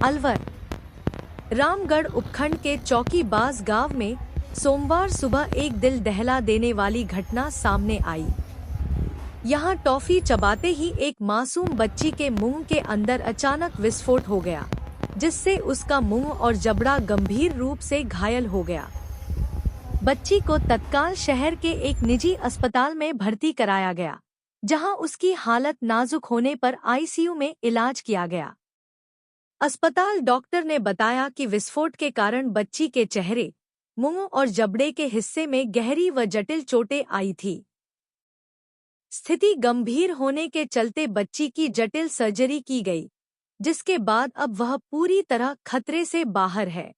अलवर रामगढ़ उपखंड के चौकीबाज गांव में सोमवार सुबह एक दिल दहला देने वाली घटना सामने आई। यहां टॉफी चबाते ही एक मासूम बच्ची के मुंह के अंदर अचानक विस्फोट हो गया, जिससे उसका मुंह और जबड़ा गंभीर रूप से घायल हो गया। बच्ची को तत्काल शहर के एक निजी अस्पताल में भर्ती कराया गया, जहां उसकी हालत नाजुक होने पर आईसीयू में इलाज किया गया। अस्पताल डॉक्टर ने बताया कि विस्फोट के कारण बच्ची के चेहरे, मुंह और जबड़े के हिस्से में गहरी व जटिल चोटें आई थी। स्थिति गंभीर होने के चलते बच्ची की जटिल सर्जरी की गई, जिसके बाद अब वह पूरी तरह खतरे से बाहर है।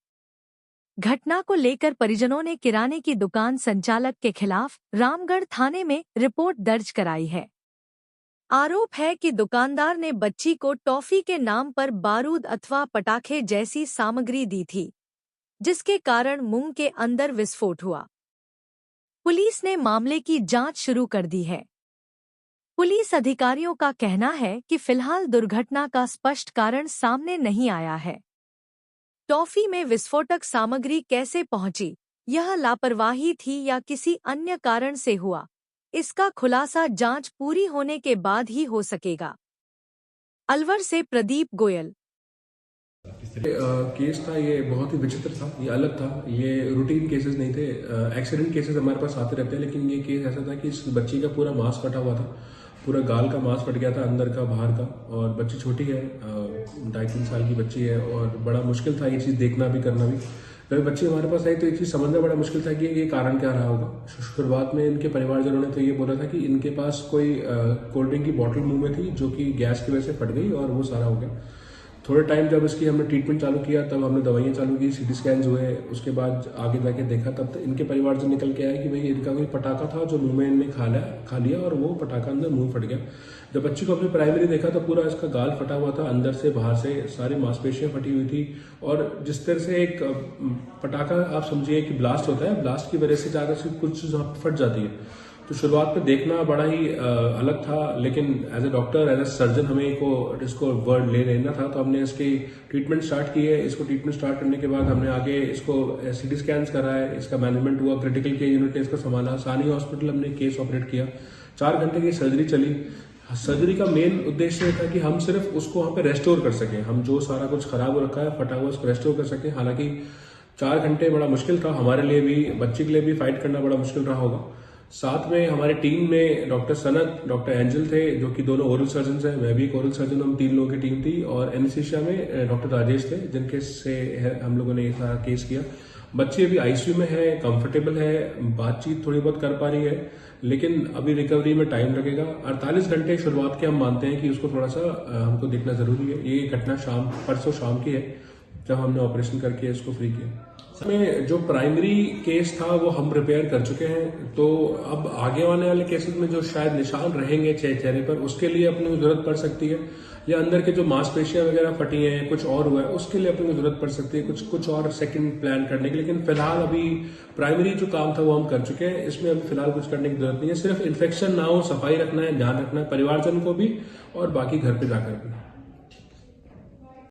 घटना को लेकर परिजनों ने किराने की दुकान संचालक के खिलाफ रामगढ़ थाने में रिपोर्ट दर्ज कराई है। आरोप है कि दुकानदार ने बच्ची को टॉफी के नाम पर बारूद अथवा पटाखे जैसी सामग्री दी थी, जिसके कारण मुंह के अंदर विस्फोट हुआ। पुलिस ने मामले की जांच शुरू कर दी है। पुलिस अधिकारियों का कहना है कि फिलहाल दुर्घटना का स्पष्ट कारण सामने नहीं आया है। टॉफी में विस्फोटक सामग्री कैसे पहुंची, यह लापरवाही थी या किसी अन्य कारण से हुआ, इसका खुलासा जांच पूरी होने के बाद ही हो सकेगा। अलवर से प्रदीप गोयल। केस था, ये बहुत ही विचित्र था, ये अलग था, ये रूटीन केसेस नहीं थे। एक्सीडेंट केसेस हमारे पास आते रहते हैं, लेकिन ये केस ऐसा था कि इस बच्ची का पूरा मांस फटा हुआ था, पूरा गाल का मांस फट गया था, अंदर का बाहर का। और बच्ची छोटी है, 2.5-3 साल की बच्ची है, और बड़ा मुश्किल था ये चीज़ देखना भी करना भी। जब बच्ची हमारे पास आई तो ये चीज़ समझना बड़ा मुश्किल था कि ये कारण क्या रहा होगा। शुरुआत में इनके परिवारजनों ने तो ये बोला था कि इनके पास कोई कोल्ड ड्रिंक की बॉटल मुंह में थी, जो कि गैस की वजह से फट गई और वो सारा हो गया। थोड़े टाइम जब इसकी हमने ट्रीटमेंट चालू किया, तब हमने दवाइयाँ चालू की, सीटी स्कैन्स हुए, उसके बाद आगे जाके देखा, तब तक इनके परिवार से निकल के आया कि भाई इनका कोई पटाखा था जो मुंह में इनने खा लिया और वो पटाखा अंदर मुंह फट गया। जब बच्ची को अपने प्राइमरी देखा तो पूरा इसका गाल फटा हुआ था, अंदर से बाहर से सारी मांसपेशियां फटी हुई थी। और जिस तरह से एक पटाखा आप समझिए कि ब्लास्ट होता है, ब्लास्ट की वजह से ज़्यादा से कुछ फट जाती है। तो शुरुआत में देखना बड़ा ही अलग था, लेकिन as a doctor, as a surgeon हमें इसको वर्ड ले लेना था, तो हमने इसकी ट्रीटमेंट स्टार्ट की है। इसको ट्रीटमेंट स्टार्ट करने के बाद हमने आगे इसको सीटी स्कैन्स कराए, इसका मैनेजमेंट हुआ, क्रिटिकल केयर यूनिट ने इसको संभाला, सानी हॉस्पिटल हमने केस ऑपरेट किया, 4 घंटे की सर्जरी चली। सर्जरी का मेन उद्देश्य ये था कि हम सिर्फ उसको वहाँ पे रेस्टोर कर सकें, हम जो सारा कुछ खराब हो रखा है, फटा हुआ, उसको रेस्टोर कर सकें। हालांकि 4 घंटे बड़ा मुश्किल था हमारे लिए भी, बच्ची के लिए भी फाइट करना बड़ा मुश्किल रहा होगा। साथ में हमारी टीम में डॉक्टर सनत, डॉक्टर एंजल थे, जो कि दोनों ओरल सर्जन हैं, मैं भी एक ओरल सर्जन, हम 3 लोगों की टीम थी। और एनेस्थीसिया में डॉक्टर राजेश थे, जिनके से हम लोगों ने ये सारा केस किया। बच्ची अभी आईसीयू में है, कंफर्टेबल है, बातचीत थोड़ी बहुत कर पा रही है, लेकिन अभी रिकवरी में टाइम लगेगा। 48 घंटे शुरुआत के हम मानते हैं कि उसको थोड़ा सा हमको देखना जरूरी है। ये घटना परसों शाम की है, जब हमने ऑपरेशन करके इसको फ्री किया। में जो प्राइमरी केस था वो हम रिपेयर कर चुके हैं, तो अब आगे आने वाले केसेस में जो शायद निशान रहेंगे चेहरे पर, उसके लिए अपने को जरूरत पड़ सकती है, या अंदर के जो मांसपेशियां वगैरह फटी हैं, कुछ और हुआ है, उसके लिए अपने को जरूरत पड़ सकती है कुछ और सेकंड प्लान करने की। लेकिन फिलहाल अभी प्राइमरी जो काम था वो हम कर चुके हैं, इसमें अभी फिलहाल कुछ करने की जरूरत नहीं है। सिर्फ इन्फेक्शन ना हो, सफाई रखना है, ध्यान रखना है परिवारजन को भी और बाकी घर पे जाकर भी।